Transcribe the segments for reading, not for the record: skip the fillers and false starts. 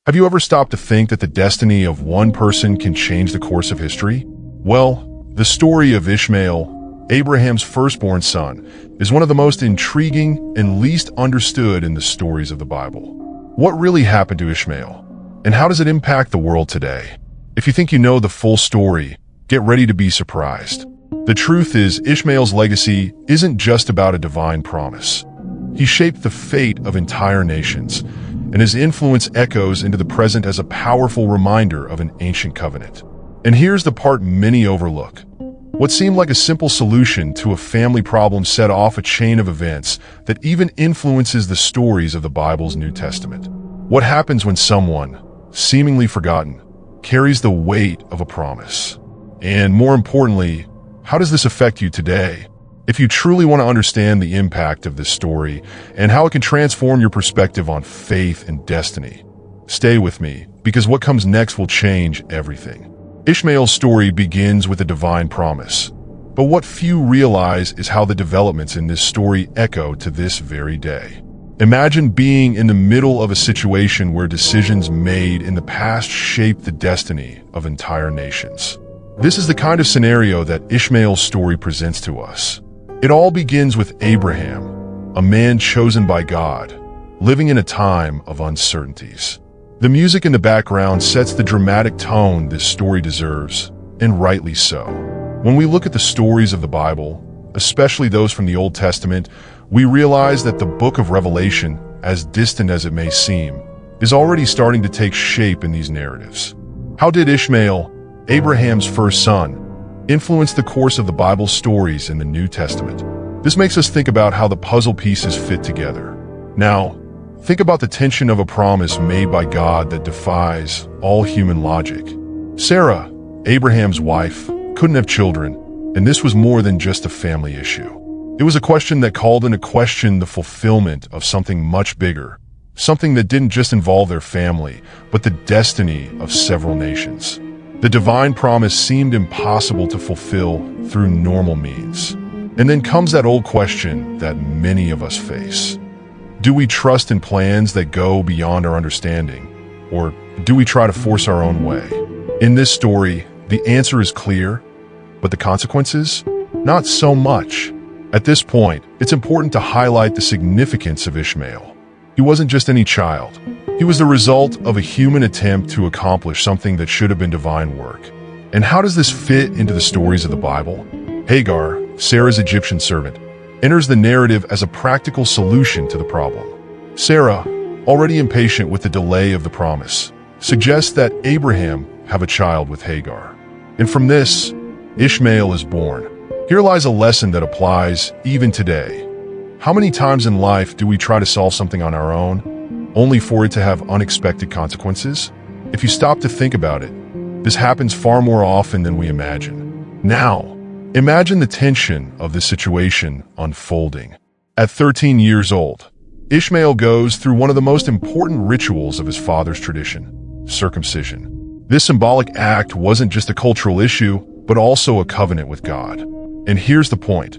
Have you ever stopped to think that the destiny of one person can change the course of history? Well, the story of Ishmael, Abraham's firstborn son, is one of the most intriguing and least understood in the stories of the Bible. What really happened to Ishmael? And how does it impact the world today? If you think you know the full story, get ready to be surprised. The truth is, Ishmael's legacy isn't just about a divine promise. He shaped the fate of entire nations, and his influence echoes into the present as a powerful reminder of an ancient covenant. And here's the part many overlook. What seemed like a simple solution to a family problem set off a chain of events that even influences the stories of the Bible's New Testament. What happens when someone, seemingly forgotten, carries the weight of a promise? And more importantly, how does this affect you today? If you truly want to understand the impact of this story and how it can transform your perspective on faith and destiny, stay with me, because what comes next will change everything. Ishmael's story begins with a divine promise, but what few realize is how the developments in this story echo to this very day. Imagine being in the middle of a situation where decisions made in the past shape the destiny of entire nations. This is the kind of scenario that Ishmael's story presents to us. It all begins with Abraham, a man chosen by God, living in a time of uncertainties. The music in the background sets the dramatic tone this story deserves, and rightly so. When we look at the stories of the Bible, especially those from the Old Testament, we realize that the book of Revelation, as distant as it may seem, is already starting to take shape in these narratives. How did Ishmael, Abraham's first son, influence the course of the Bible's stories in the New Testament? This makes us think about how the puzzle pieces fit together. Now, think about the tension of a promise made by God that defies all human logic. Sarah, Abraham's wife, couldn't have children, and this was more than just a family issue. It was a question that called into question the fulfillment of something much bigger, something that didn't just involve their family, but the destiny of several nations. The divine promise seemed impossible to fulfill through normal means. And then comes that old question that many of us face. Do we trust in plans that go beyond our understanding? Or do we try to force our own way? In this story, the answer is clear, but the consequences? Not so much. At this point, it's important to highlight the significance of Ishmael. He wasn't just any child. He was the result of a human attempt to accomplish something that should have been divine work. And how does this fit into the stories of the Bible? Hagar, Sarah's Egyptian servant, enters the narrative as a practical solution to the problem. Sarah, already impatient with the delay of the promise, suggests that Abraham have a child with Hagar. And from this, Ishmael is born. Here lies a lesson that applies even today. How many times in life do we try to solve something on our own, only for it to have unexpected consequences? If you stop to think about it, this happens far more often than we imagine. Now, imagine the tension of this situation unfolding. At 13 years old, Ishmael goes through one of the most important rituals of his father's tradition, circumcision. This symbolic act wasn't just a cultural issue, but also a covenant with God. And here's the point.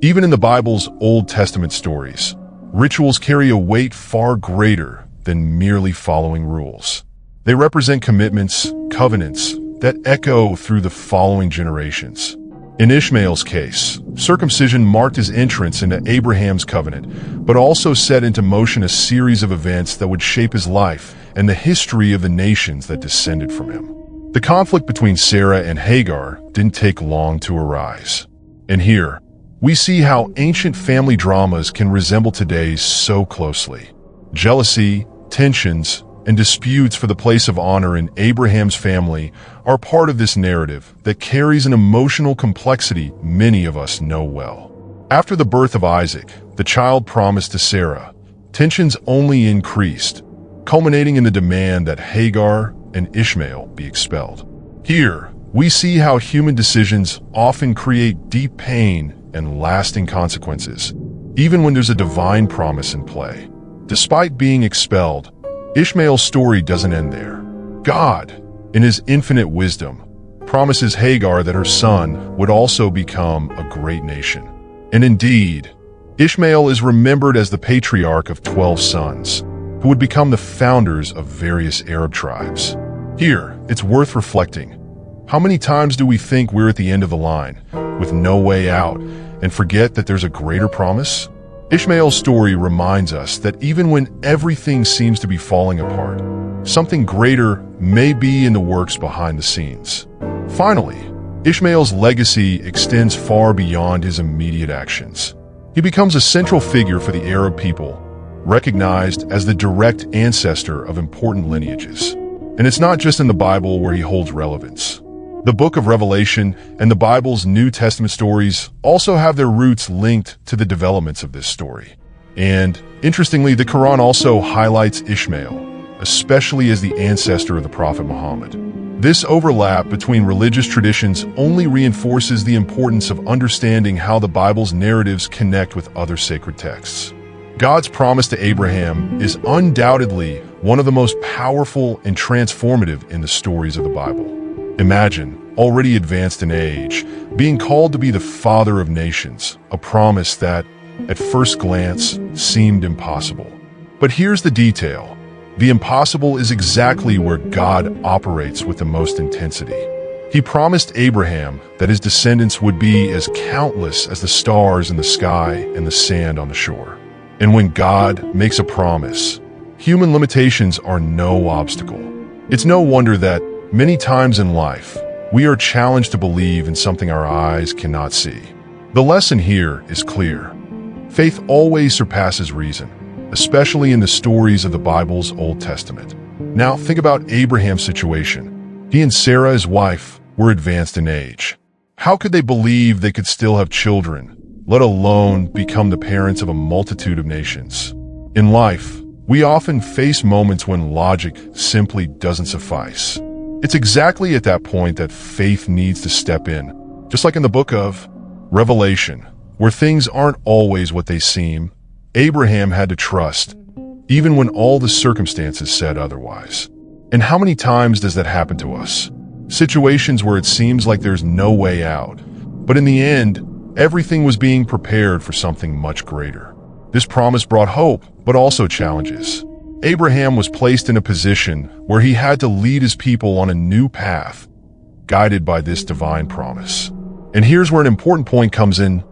Even in the Bible's Old Testament stories, rituals carry a weight far greater than merely following rules. They represent commitments, covenants, that echo through the following generations. In Ishmael's case, circumcision marked his entrance into Abraham's covenant, but also set into motion a series of events that would shape his life and the history of the nations that descended from him. The conflict between Sarah and Hagar didn't take long to arise. And here, we see how ancient family dramas can resemble today's so closely. Jealousy, tensions, and disputes for the place of honor in Abraham's family are part of this narrative that carries an emotional complexity many of us know well. After the birth of Isaac, the child promised to Sarah, tensions only increased, culminating in the demand that Hagar and Ishmael be expelled. Here, we see how human decisions often create deep pain and lasting consequences, even when there's a divine promise in play. Despite being expelled, Ishmael's story doesn't end there. God, in his infinite wisdom, promises Hagar that her son would also become a great nation. And indeed, Ishmael is remembered as the patriarch of 12 sons, who would become the founders of various Arab tribes. Here, it's worth reflecting. How many times do we think we're at the end of the line, with no way out, and forget that there's a greater promise? Ishmael's story reminds us that even when everything seems to be falling apart, something greater may be in the works behind the scenes. Finally, Ishmael's legacy extends far beyond his immediate actions. He becomes a central figure for the Arab people, recognized as the direct ancestor of important lineages. And it's not just in the Bible where he holds relevance. The book of Revelation and the Bible's New Testament stories also have their roots linked to the developments of this story. And, interestingly, the Quran also highlights Ishmael, especially as the ancestor of the Prophet Muhammad. This overlap between religious traditions only reinforces the importance of understanding how the Bible's narratives connect with other sacred texts. God's promise to Abraham is undoubtedly one of the most powerful and transformative in the stories of the Bible. Imagine, already advanced in age, being called to be the father of nations, a promise that, at first glance, seemed impossible. But here's the detail. The impossible is exactly where God operates with the most intensity. He promised Abraham that his descendants would be as countless as the stars in the sky and the sand on the shore. And when God makes a promise, human limitations are no obstacle. It's no wonder that many times in life, we are challenged to believe in something our eyes cannot see. The lesson here is clear. Faith always surpasses reason, especially in the stories of the Bible's Old Testament. Now, think about Abraham's situation. He and Sarah, his wife, were advanced in age. How could they believe they could still have children, let alone become the parents of a multitude of nations? In life, we often face moments when logic simply doesn't suffice. It's exactly at that point that faith needs to step in, just like in the book of Revelation, where things aren't always what they seem. Abraham had to trust, even when all the circumstances said otherwise. And how many times does that happen to us? Situations where it seems like there's no way out, but in the end, everything was being prepared for something much greater. This promise brought hope, but also challenges. Abraham was placed in a position where he had to lead his people on a new path, guided by this divine promise. And here's where an important point comes in.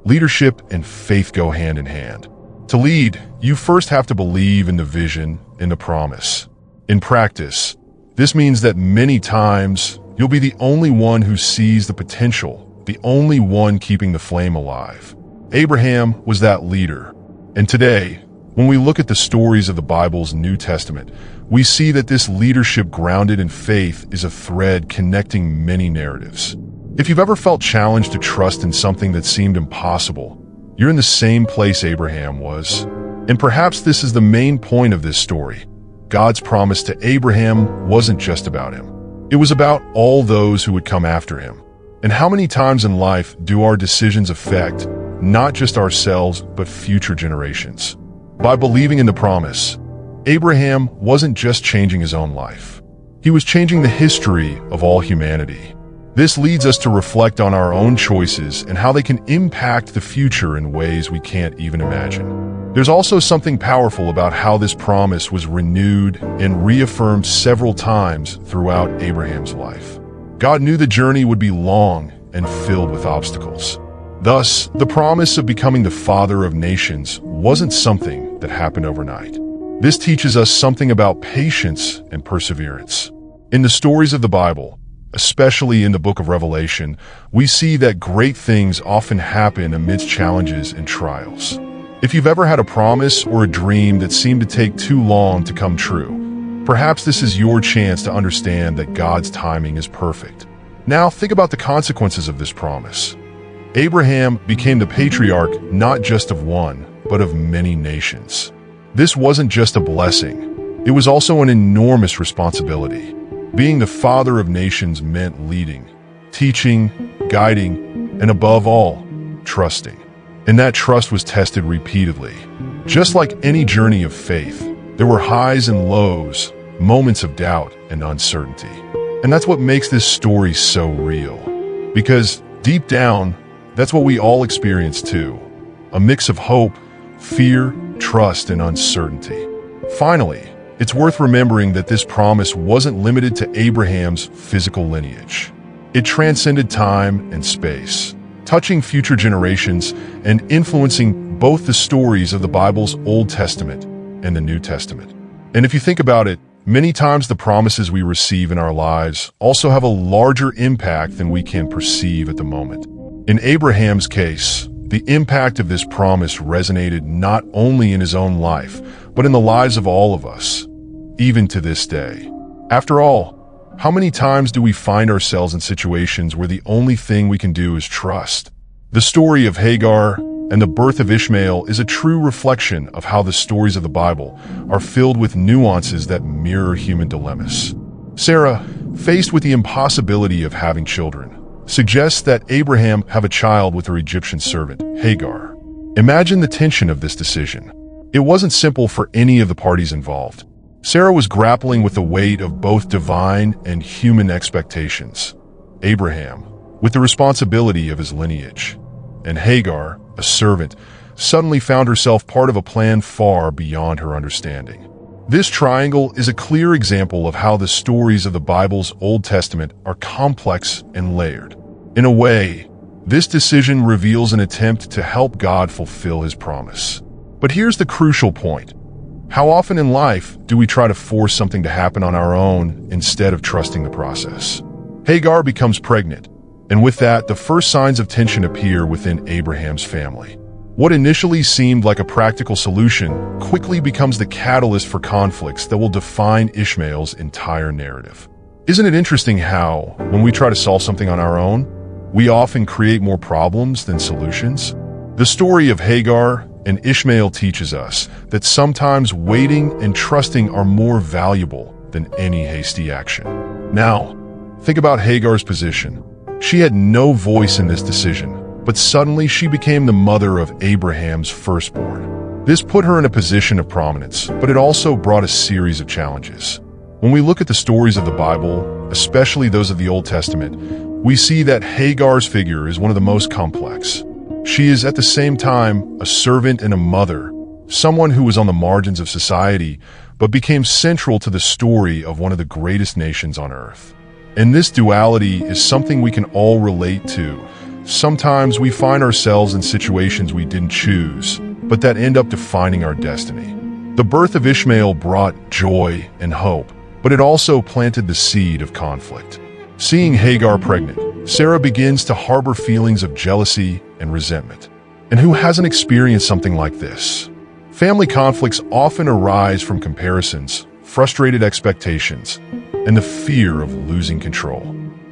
Leadership and faith go hand in hand. To lead, you first have to believe in the vision and the promise. In practice, this means that many times you'll be the only one who sees the potential, the only one keeping the flame alive. Abraham was that leader. And today, when we look at the stories of the Bible's New Testament, we see that this leadership grounded in faith is a thread connecting many narratives. If you've ever felt challenged to trust in something that seemed impossible, you're in the same place Abraham was. And perhaps this is the main point of this story. God's promise to Abraham wasn't just about him. It was about all those who would come after him. And how many times in life do our decisions affect not just ourselves, but future generations? By believing in the promise, Abraham wasn't just changing his own life. He was changing the history of all humanity. This leads us to reflect on our own choices and how they can impact the future in ways we can't even imagine. There's also something powerful about how this promise was renewed and reaffirmed several times throughout Abraham's life. God knew the journey would be long and filled with obstacles. Thus, the promise of becoming the father of nations wasn't something that happened overnight. This teaches us something about patience and perseverance. In the stories of the Bible, especially in the book of Revelation, we see that great things often happen amidst challenges and trials. If you've ever had a promise or a dream that seemed to take too long to come true, perhaps this is your chance to understand that God's timing is perfect. Now think about the consequences of this promise. Abraham became the patriarch not just of one, but of many nations. This wasn't just a blessing, it was also an enormous responsibility. Being the father of nations meant leading, teaching, guiding, and above all, trusting. And that trust was tested repeatedly. Just like any journey of faith, there were highs and lows, moments of doubt and uncertainty. And that's what makes this story so real. Because deep down, that's what we all experience too. A mix of hope, fear, trust, and uncertainty. Finally, it's worth remembering that this promise wasn't limited to Abraham's physical lineage. It transcended time and space, touching future generations and influencing both the stories of the Bible's Old Testament and the New Testament. And if you think about it, many times the promises we receive in our lives also have a larger impact than we can perceive at the moment. In Abraham's case, the impact of this promise resonated not only in his own life, but in the lives of all of us, even to this day. After all, how many times do we find ourselves in situations where the only thing we can do is trust? The story of Hagar and the birth of Ishmael is a true reflection of how the stories of the Bible are filled with nuances that mirror human dilemmas. Sarah, faced with the impossibility of having children, suggests that Abraham have a child with her Egyptian servant, Hagar. Imagine the tension of this decision. It wasn't simple for any of the parties involved. Sarah was grappling with the weight of both divine and human expectations. Abraham, with the responsibility of his lineage, and Hagar, a servant, suddenly found herself part of a plan far beyond her understanding. This triangle is a clear example of how the stories of the Bible's Old Testament are complex and layered. In a way, this decision reveals an attempt to help God fulfill his promise. But here's the crucial point. How often in life do we try to force something to happen on our own instead of trusting the process? Hagar becomes pregnant, and with that, the first signs of tension appear within Abraham's family. What initially seemed like a practical solution quickly becomes the catalyst for conflicts that will define Ishmael's entire narrative. Isn't it interesting how, when we try to solve something on our own, we often create more problems than solutions? The story of Hagar and Ishmael teaches us that sometimes waiting and trusting are more valuable than any hasty action. Now, think about Hagar's position. She had no voice in this decision, but suddenly she became the mother of Abraham's firstborn. This put her in a position of prominence, but it also brought a series of challenges. When we look at the stories of the Bible, especially those of the Old Testament, we see that Hagar's figure is one of the most complex. She is at the same time a servant and a mother, someone who was on the margins of society, but became central to the story of one of the greatest nations on earth. And this duality is something we can all relate to. Sometimes we find ourselves in situations we didn't choose, but that end up defining our destiny. The birth of Ishmael brought joy and hope, but it also planted the seed of conflict. Seeing Hagar pregnant, Sarah begins to harbor feelings of jealousy and resentment. And who hasn't experienced something like this? Family conflicts often arise from comparisons, frustrated expectations, and the fear of losing control.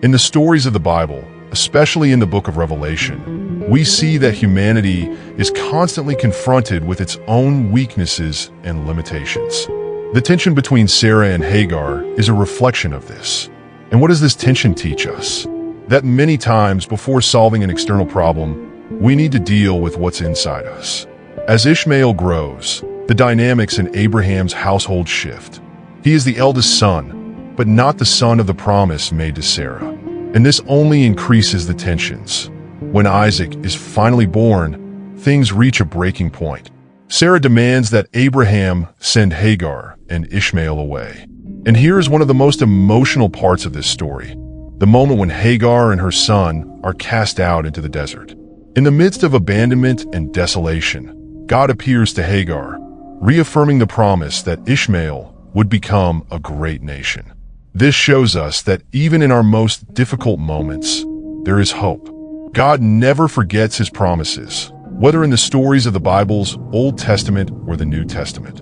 In the stories of the Bible, especially in the book of Revelation, we see that humanity is constantly confronted with its own weaknesses and limitations. The tension between Sarah and Hagar is a reflection of this. And what does this tension teach us? That many times before solving an external problem, we need to deal with what's inside us. As Ishmael grows, the dynamics in Abraham's household shift. He is the eldest son, but not the son of the promise made to Sarah. And this only increases the tensions. When Isaac is finally born, things reach a breaking point. Sarah demands that Abraham send Hagar and Ishmael away. And here is one of the most emotional parts of this story. The moment when Hagar and her son are cast out into the desert. In the midst of abandonment and desolation, God appears to Hagar, reaffirming the promise that Ishmael would become a great nation. This shows us that even in our most difficult moments, there is hope. God never forgets his promises, whether in the stories of the Bible's Old Testament or the New Testament.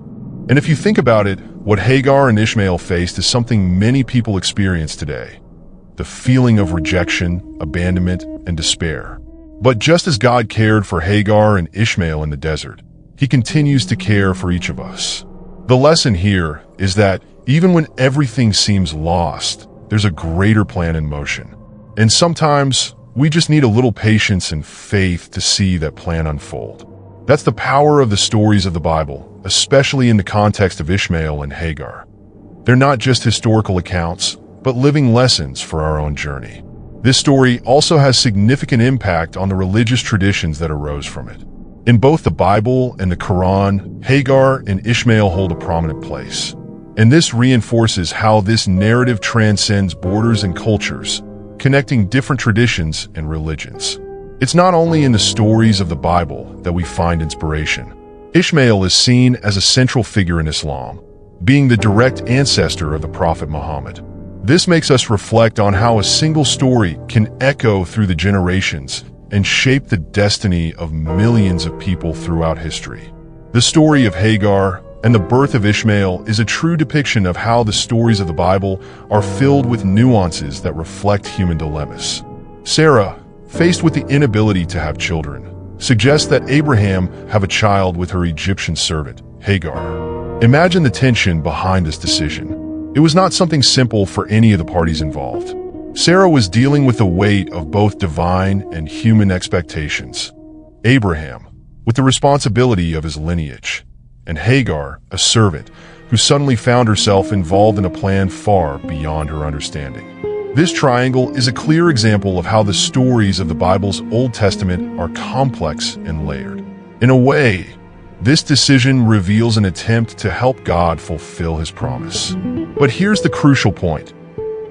And if you think about it, what Hagar and Ishmael faced is something many people experience today. The feeling of rejection, abandonment, and despair. But just as God cared for Hagar and Ishmael in the desert, he continues to care for each of us. The lesson here is that even when everything seems lost, there's a greater plan in motion. And sometimes we just need a little patience and faith to see that plan unfold. That's the power of the stories of the Bible, especially in the context of Ishmael and Hagar. They're not just historical accounts, but living lessons for our own journey. This story also has significant impact on the religious traditions that arose from it. In both the Bible and the Quran, Hagar and Ishmael hold a prominent place. And this reinforces how this narrative transcends borders and cultures, connecting different traditions and religions. It's not only in the stories of the Bible that we find inspiration. Ishmael is seen as a central figure in Islam, being the direct ancestor of the Prophet Muhammad. This makes us reflect on how a single story can echo through the generations and shape the destiny of millions of people throughout history. The story of Hagar and the birth of Ishmael is a true depiction of how the stories of the Bible are filled with nuances that reflect human dilemmas. Sarah, faced with the inability to have children, suggests that Abraham have a child with her Egyptian servant, Hagar. Imagine the tension behind this decision. It was not something simple for any of the parties involved. Sarah was dealing with the weight of both divine and human expectations. Abraham, with the responsibility of his lineage, and Hagar, a servant, who suddenly found herself involved in a plan far beyond her understanding. This triangle is a clear example of how the stories of the Bible's Old Testament are complex and layered. In a way, this decision reveals an attempt to help God fulfill his promise. But here's the crucial point.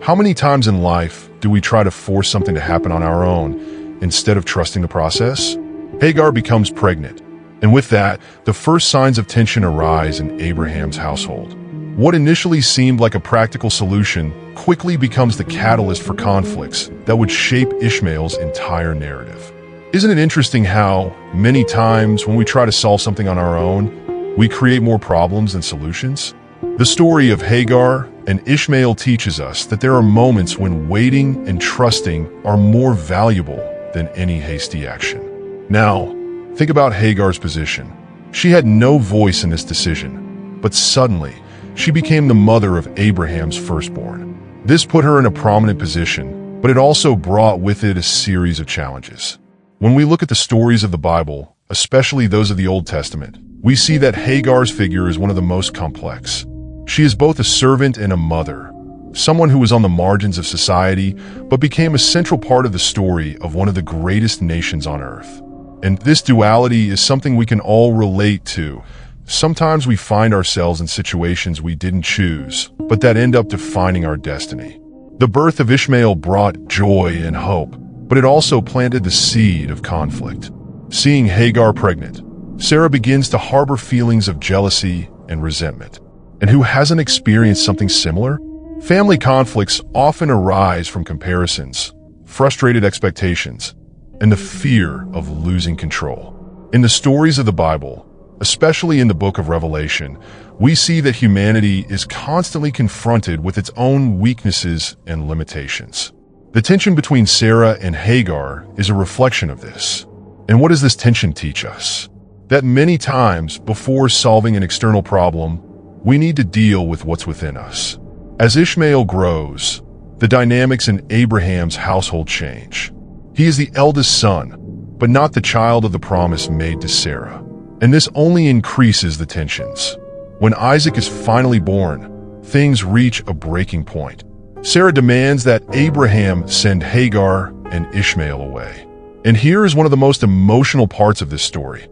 How many times in life do we try to force something to happen on our own instead of trusting the process? Hagar becomes pregnant, and with that, the first signs of tension arise in Abraham's household. What initially seemed like a practical solution quickly becomes the catalyst for conflicts that would shape Ishmael's entire narrative. Isn't it interesting how, many times when we try to solve something on our own, we create more problems than solutions? The story of Hagar and Ishmael teaches us that there are moments when waiting and trusting are more valuable than any hasty action. Now, think about Hagar's position. She had no voice in this decision, but suddenly, she became the mother of Abraham's firstborn. This put her in a prominent position, but it also brought with it a series of challenges. When we look at the stories of the Bible, especially those of the Old Testament, we see that Hagar's figure is one of the most complex. She is both a servant and a mother, someone who was on the margins of society, but became a central part of the story of one of the greatest nations on earth. And this duality is something we can all relate to. Sometimes we find ourselves in situations we didn't choose, but that end up defining our destiny. The birth of Ishmael brought joy and hope, but it also planted the seed of conflict. Seeing Hagar pregnant, Sarah begins to harbor feelings of jealousy and resentment. And who hasn't experienced something similar? Family conflicts often arise from comparisons, frustrated expectations, and the fear of losing control. In the stories of the Bible, especially in the book of Revelation, we see that humanity is constantly confronted with its own weaknesses and limitations. The tension between Sarah and Hagar is a reflection of this. And what does this tension teach us? That many times, before solving an external problem, we need to deal with what's within us. As Ishmael grows, the dynamics in Abraham's household change. He is the eldest son, but not the child of the promise made to Sarah. And this only increases the tensions. When Isaac is finally born, things reach a breaking point. Sarah demands that Abraham send Hagar and Ishmael away. And here is one of the most emotional parts of this story.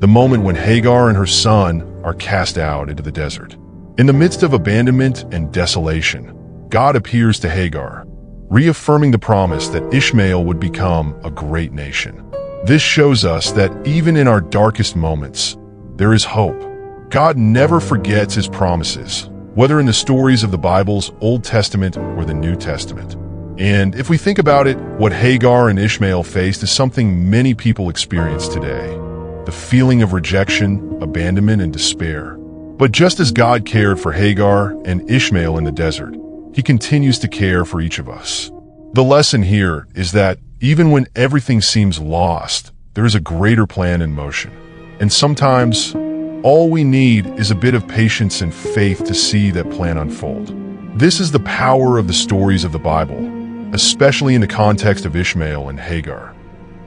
The moment when Hagar and her son are cast out into the desert. In the midst of abandonment and desolation, God appears to Hagar, reaffirming the promise that Ishmael would become a great nation. This shows us that even in our darkest moments, there is hope. God never forgets his promises, whether in the stories of the Bible's Old Testament or the New Testament. And if we think about it, what Hagar and Ishmael faced is something many people experience today. The feeling of rejection, abandonment, and despair. But just as God cared for Hagar and Ishmael in the desert, he continues to care for each of us. The lesson here is that even when everything seems lost, there is a greater plan in motion. And sometimes, all we need is a bit of patience and faith to see that plan unfold. This is the power of the stories of the Bible, especially in the context of Ishmael and Hagar.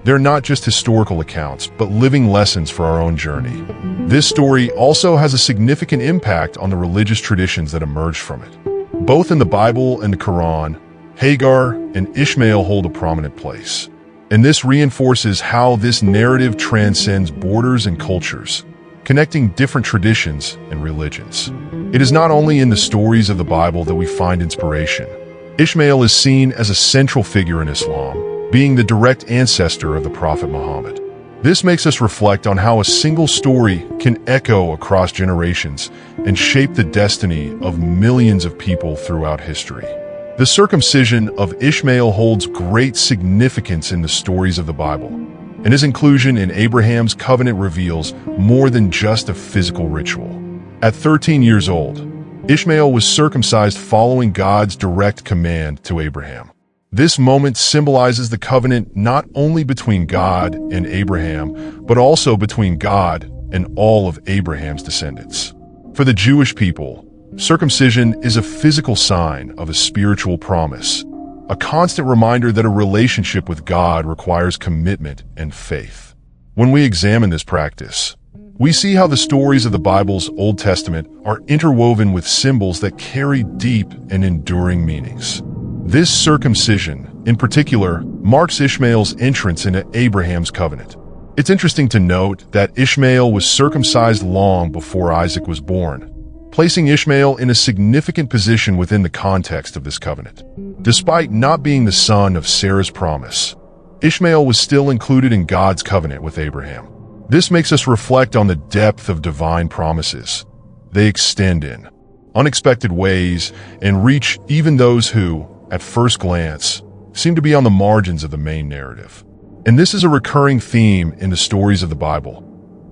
They're not just historical accounts, but living lessons for our own journey. This story also has a significant impact on the religious traditions that emerged from it. Both in the Bible and the Quran, Hagar and Ishmael hold a prominent place. And this reinforces how this narrative transcends borders and cultures, connecting different traditions and religions. It is not only in the stories of the Bible that we find inspiration. Ishmael is seen as a central figure in Islam, being the direct ancestor of the Prophet Muhammad. This makes us reflect on how a single story can echo across generations and shape the destiny of millions of people throughout history. The circumcision of Ishmael holds great significance in the stories of the Bible, and his inclusion in Abraham's covenant reveals more than just a physical ritual. At 13 years old, Ishmael was circumcised following God's direct command to Abraham. This moment symbolizes the covenant not only between God and Abraham, but also between God and all of Abraham's descendants. For the Jewish people, circumcision is a physical sign of a spiritual promise, a constant reminder that a relationship with God requires commitment and faith. When we examine this practice, we see how the stories of the Bible's Old Testament are interwoven with symbols that carry deep and enduring meanings. This circumcision, in particular, marks Ishmael's entrance into Abraham's covenant. It's interesting to note that Ishmael was circumcised long before Isaac was born, placing Ishmael in a significant position within the context of this covenant. Despite not being the son of Sarah's promise, Ishmael was still included in God's covenant with Abraham. This makes us reflect on the depth of divine promises. They extend in unexpected ways and reach even those who, at first glance, seem to be on the margins of the main narrative. And this is a recurring theme in the stories of the Bible.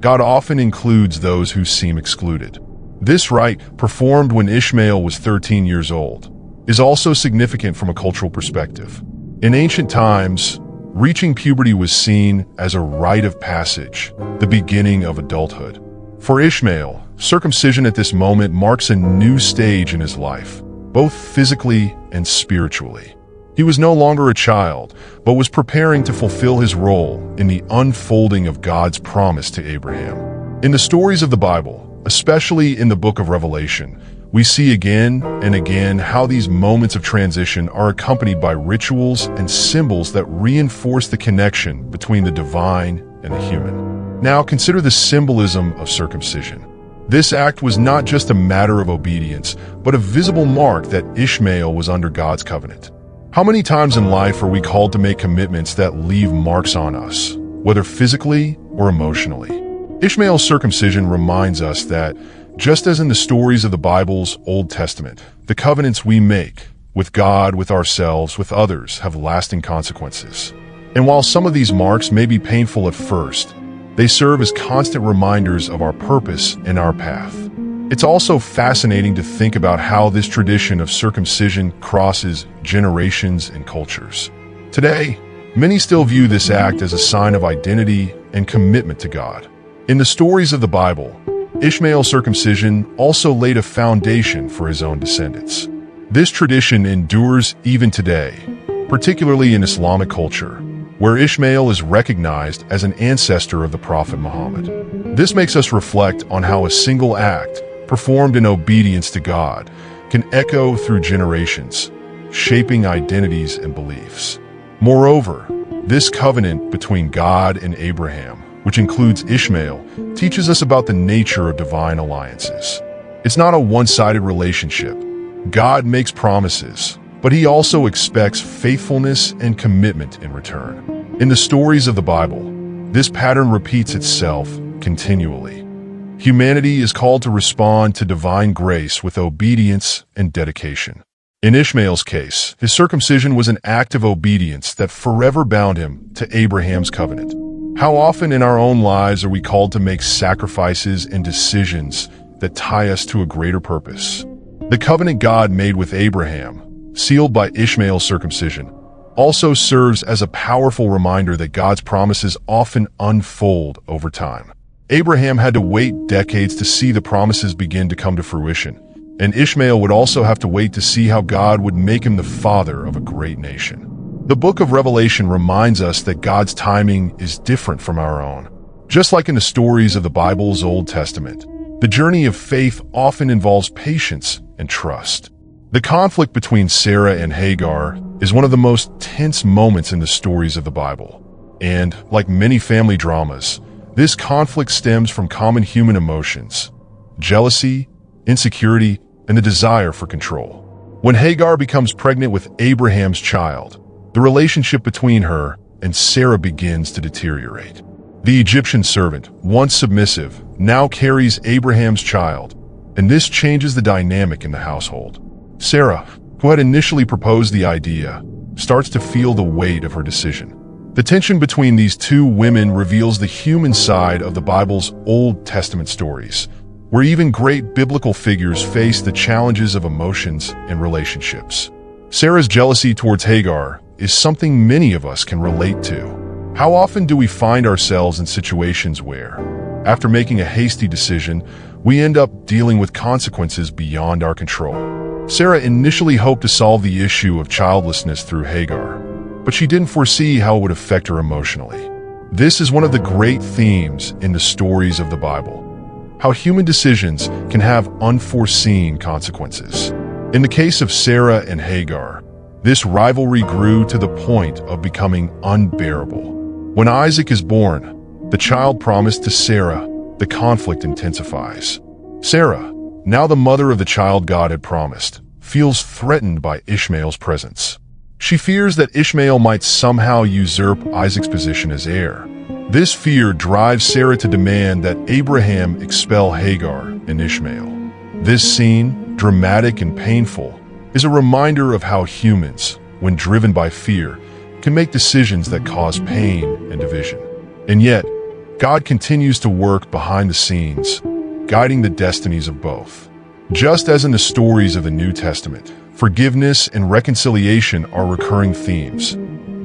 God often includes those who seem excluded. This rite, performed when Ishmael was 13 years old, is also significant from a cultural perspective. In ancient times, reaching puberty was seen as a rite of passage, the beginning of adulthood. For Ishmael, circumcision at this moment marks a new stage in his life, both physically and spiritually. He was no longer a child, but was preparing to fulfill his role in the unfolding of God's promise to Abraham. In the stories of the Bible, especially in the book of Revelation, we see again and again how these moments of transition are accompanied by rituals and symbols that reinforce the connection between the divine and the human. Now consider the symbolism of circumcision. This act was not just a matter of obedience, but a visible mark that Ishmael was under God's covenant. How many times in life are we called to make commitments that leave marks on us, whether physically or emotionally? Ishmael's circumcision reminds us that, just as in the stories of the Bible's Old Testament, the covenants we make with God, with ourselves, with others have lasting consequences. And while some of these marks may be painful at first, they serve as constant reminders of our purpose and our path. It's also fascinating to think about how this tradition of circumcision crosses generations and cultures. Today, many still view this act as a sign of identity and commitment to God. In the stories of the Bible, Ishmael's circumcision also laid a foundation for his own descendants. This tradition endures even today, particularly in Islamic culture, where Ishmael is recognized as an ancestor of the Prophet Muhammad. This makes us reflect on how a single act, performed in obedience to God, can echo through generations, shaping identities and beliefs. Moreover, this covenant between God and Abraham, which includes Ishmael, teaches us about the nature of divine alliances. It's not a one-sided relationship. God makes promises, but he also expects faithfulness and commitment in return. In the stories of the Bible, this pattern repeats itself continually. Humanity is called to respond to divine grace with obedience and dedication. In Ishmael's case, his circumcision was an act of obedience that forever bound him to Abraham's covenant. How often in our own lives are we called to make sacrifices and decisions that tie us to a greater purpose? The covenant God made with Abraham, sealed by Ishmael's circumcision, also serves as a powerful reminder that God's promises often unfold over time. Abraham had to wait decades to see the promises begin to come to fruition, and Ishmael would also have to wait to see how God would make him the father of a great nation. The book of Revelation reminds us that God's timing is different from our own. Just like in the stories of the Bible's Old Testament, the journey of faith often involves patience and trust. The conflict between Sarah and Hagar is one of the most tense moments in the stories of the Bible. And, like many family dramas, this conflict stems from common human emotions: jealousy, insecurity, and the desire for control. When Hagar becomes pregnant with Abraham's child, the relationship between her and Sarah begins to deteriorate. The Egyptian servant, once submissive, now carries Abraham's child, and this changes the dynamic in the household. Sarah, who had initially proposed the idea, starts to feel the weight of her decision. The tension between these two women reveals the human side of the Bible's Old Testament stories, where even great biblical figures face the challenges of emotions and relationships. Sarah's jealousy towards Hagar is something many of us can relate to. How often do we find ourselves in situations where, after making a hasty decision, we end up dealing with consequences beyond our control? Sarah initially hoped to solve the issue of childlessness through Hagar, but she didn't foresee how it would affect her emotionally. This is one of the great themes in the stories of the Bible: how human decisions can have unforeseen consequences. In the case of Sarah and Hagar, this rivalry grew to the point of becoming unbearable. When Isaac is born, the child promised to Sarah, the conflict intensifies. Sarah, now the mother of the child God had promised, feels threatened by Ishmael's presence. She fears that Ishmael might somehow usurp Isaac's position as heir. This fear drives Sarah to demand that Abraham expel Hagar and Ishmael. This scene, dramatic and painful, is a reminder of how humans, when driven by fear, can make decisions that cause pain and division. And yet, God continues to work behind the scenes, guiding the destinies of both. Just as in the stories of the New Testament, forgiveness and reconciliation are recurring themes,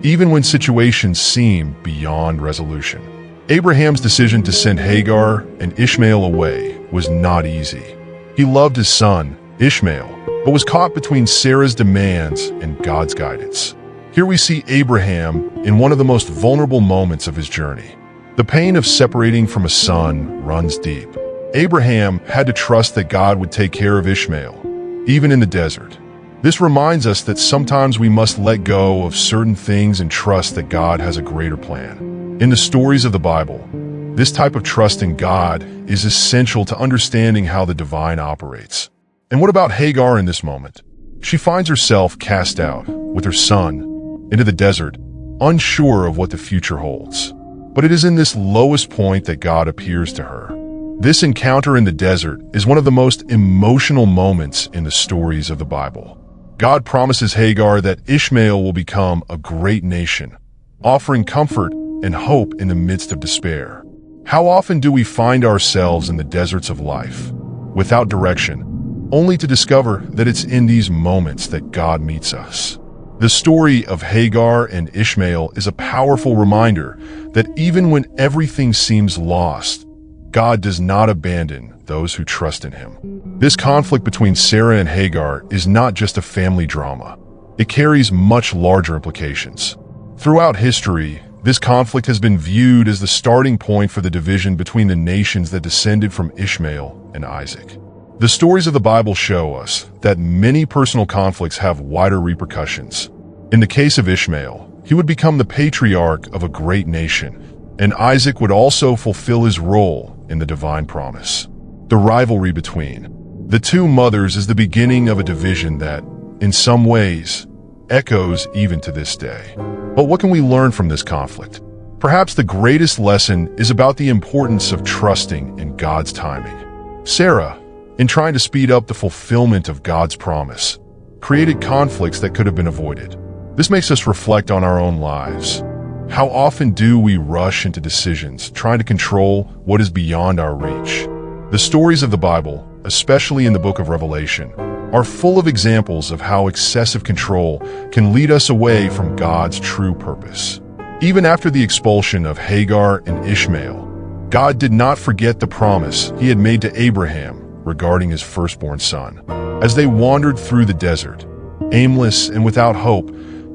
even when situations seem beyond resolution. Abraham's decision to send Hagar and Ishmael away was not easy. He loved his son, Ishmael, but was caught between Sarah's demands and God's guidance. Here we see Abraham in one of the most vulnerable moments of his journey. The pain of separating from a son runs deep. Abraham had to trust that God would take care of Ishmael, even in the desert. This reminds us that sometimes we must let go of certain things and trust that God has a greater plan. In the stories of the Bible, this type of trust in God is essential to understanding how the divine operates. And what about Hagar in this moment? She finds herself cast out, with her son, into the desert, unsure of what the future holds. But it is in this lowest point that God appears to her. This encounter in the desert is one of the most emotional moments in the stories of the Bible. God promises Hagar that Ishmael will become a great nation, offering comfort and hope in the midst of despair. How often do we find ourselves in the deserts of life, without direction, only to discover that it's in these moments that God meets us? The story of Hagar and Ishmael is a powerful reminder that even when everything seems lost, God does not abandon those who trust in him. This conflict between Sarah and Hagar is not just a family drama. It carries much larger implications. Throughout history, this conflict has been viewed as the starting point for the division between the nations that descended from Ishmael and Isaac. The stories of the Bible show us that many personal conflicts have wider repercussions. In the case of Ishmael, he would become the patriarch of a great nation, and Isaac would also fulfill his role in the divine promise. The rivalry between the two mothers is the beginning of a division that, in some ways, echoes even to this day. But what can we learn from this conflict? Perhaps the greatest lesson is about the importance of trusting in God's timing. Sarah, in trying to speed up the fulfillment of God's promise, created conflicts that could have been avoided. This makes us reflect on our own lives. How often do we rush into decisions, trying to control what is beyond our reach? The stories of the Bible, especially in the book of Revelation, are full of examples of how excessive control can lead us away from God's true purpose. Even after the expulsion of Hagar and Ishmael, God did not forget the promise he had made to Abraham regarding his firstborn son. As they wandered through the desert, aimless and without hope,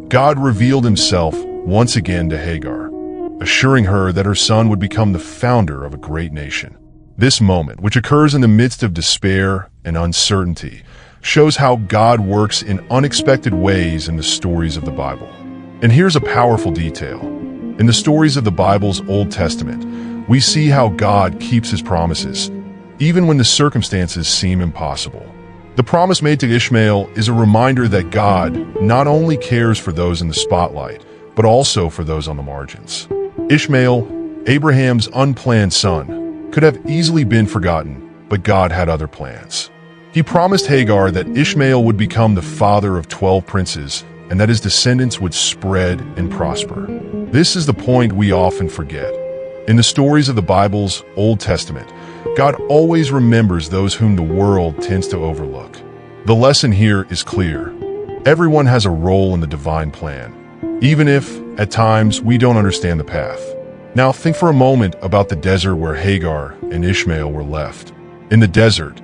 God revealed himself once again to Hagar, assuring her that her son would become the founder of a great nation. This moment, which occurs in the midst of despair and uncertainty, shows how God works in unexpected ways in the stories of the Bible. And here's a powerful detail. In the stories of the Bible's Old Testament, we see how God keeps his promises, even when the circumstances seem impossible. The promise made to Ishmael is a reminder that God not only cares for those in the spotlight, but also for those on the margins. Ishmael, Abraham's unplanned son, could have easily been forgotten, but God had other plans. He promised Hagar that Ishmael would become the father of 12 princes and that his descendants would spread and prosper. This is the point we often forget. In the stories of the Bible's Old Testament, God always remembers those whom the world tends to overlook. The lesson here is clear. Everyone has a role in the divine plan, even if, at times, we don't understand the path. Now think for a moment about the desert where Hagar and Ishmael were left. In the desert,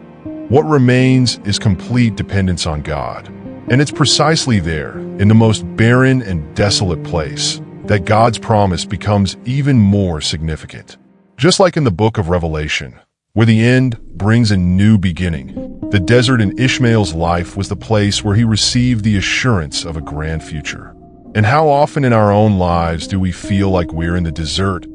what remains is complete dependence on God. And it's precisely there, in the most barren and desolate place, that God's promise becomes even more significant. Just like in the book of Revelation, where the end brings a new beginning, the desert in Ishmael's life was the place where he received the assurance of a grand future. And how often in our own lives do we feel like we're in the desert,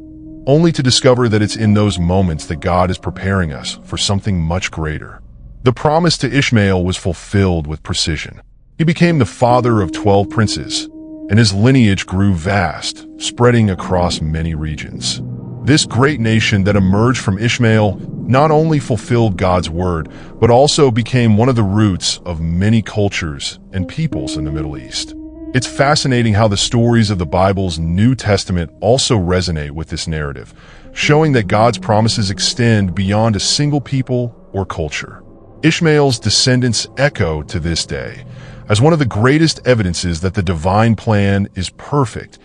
only to discover that it's in those moments that God is preparing us for something much greater? The promise to Ishmael was fulfilled with precision. He became the father of 12 princes, and his lineage grew vast, spreading across many regions. This great nation that emerged from Ishmael not only fulfilled God's word, but also became one of the roots of many cultures and peoples in the Middle East. It's fascinating how the stories of the Bible's New Testament also resonate with this narrative, showing that God's promises extend beyond a single people or culture. Ishmael's descendants echo to this day as one of the greatest evidences that the divine plan is perfect,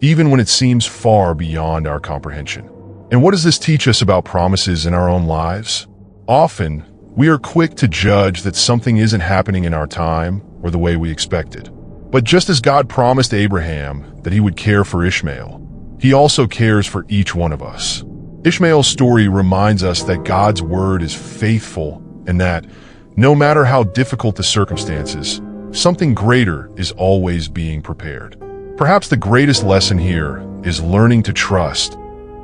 even when it seems far beyond our comprehension. And what does this teach us about promises in our own lives? Often, we are quick to judge that something isn't happening in our time or the way we expected. But just as God promised Abraham that he would care for Ishmael, he also cares for each one of us. Ishmael's story reminds us that God's word is faithful and that, no matter how difficult the circumstances, something greater is always being prepared. Perhaps the greatest lesson here is learning to trust,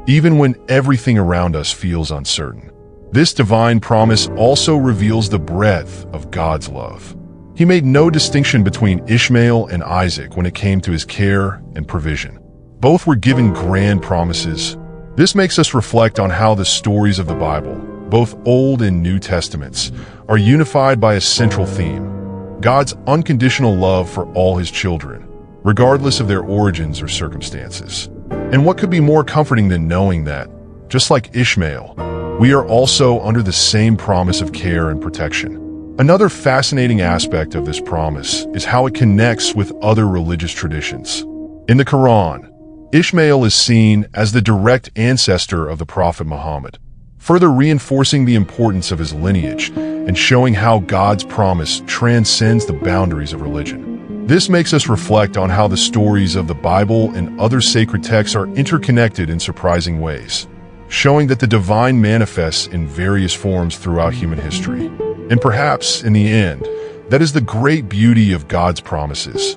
even when everything around us feels uncertain. This divine promise also reveals the breadth of God's love. He made no distinction between Ishmael and Isaac when it came to his care and provision. Both were given grand promises. This makes us reflect on how the stories of the Bible, both Old and New Testaments, are unified by a central theme: God's unconditional love for all his children, regardless of their origins or circumstances. And what could be more comforting than knowing that, just like Ishmael, we are also under the same promise of care and protection? Another fascinating aspect of this promise is how it connects with other religious traditions. In the Quran, Ishmael is seen as the direct ancestor of the Prophet Muhammad, further reinforcing the importance of his lineage and showing how God's promise transcends the boundaries of religion. This makes us reflect on how the stories of the Bible and other sacred texts are interconnected in surprising ways, showing that the divine manifests in various forms throughout human history. And perhaps, in the end, that is the great beauty of God's promises.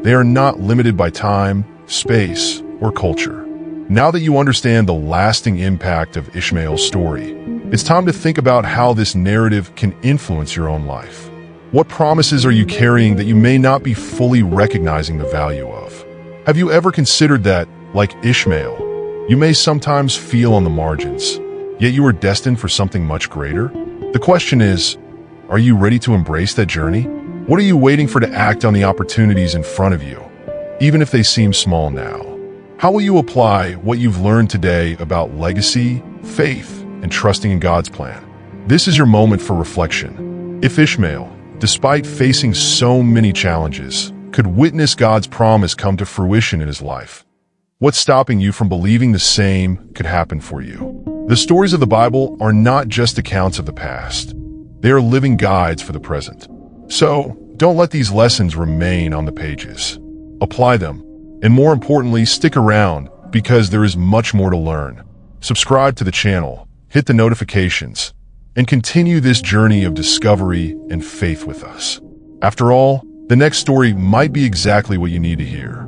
They are not limited by time, space, or culture. Now that you understand the lasting impact of Ishmael's story, it's time to think about how this narrative can influence your own life. What promises are you carrying that you may not be fully recognizing the value of? Have you ever considered that, like Ishmael, you may sometimes feel on the margins, yet you are destined for something much greater? The question is, are you ready to embrace that journey? What are you waiting for to act on the opportunities in front of you, even if they seem small now? How will you apply what you've learned today about legacy, faith, and trusting in God's plan? This is your moment for reflection. If Ishmael, despite facing so many challenges, could witness God's promise come to fruition in his life, what's stopping you from believing the same could happen for you? The stories of the Bible are not just accounts of the past. They are living guides for the present. So, don't let these lessons remain on the pages. Apply them. And more importantly, stick around because there is much more to learn. Subscribe to the channel, hit the notifications, and continue this journey of discovery and faith with us. After all, the next story might be exactly what you need to hear.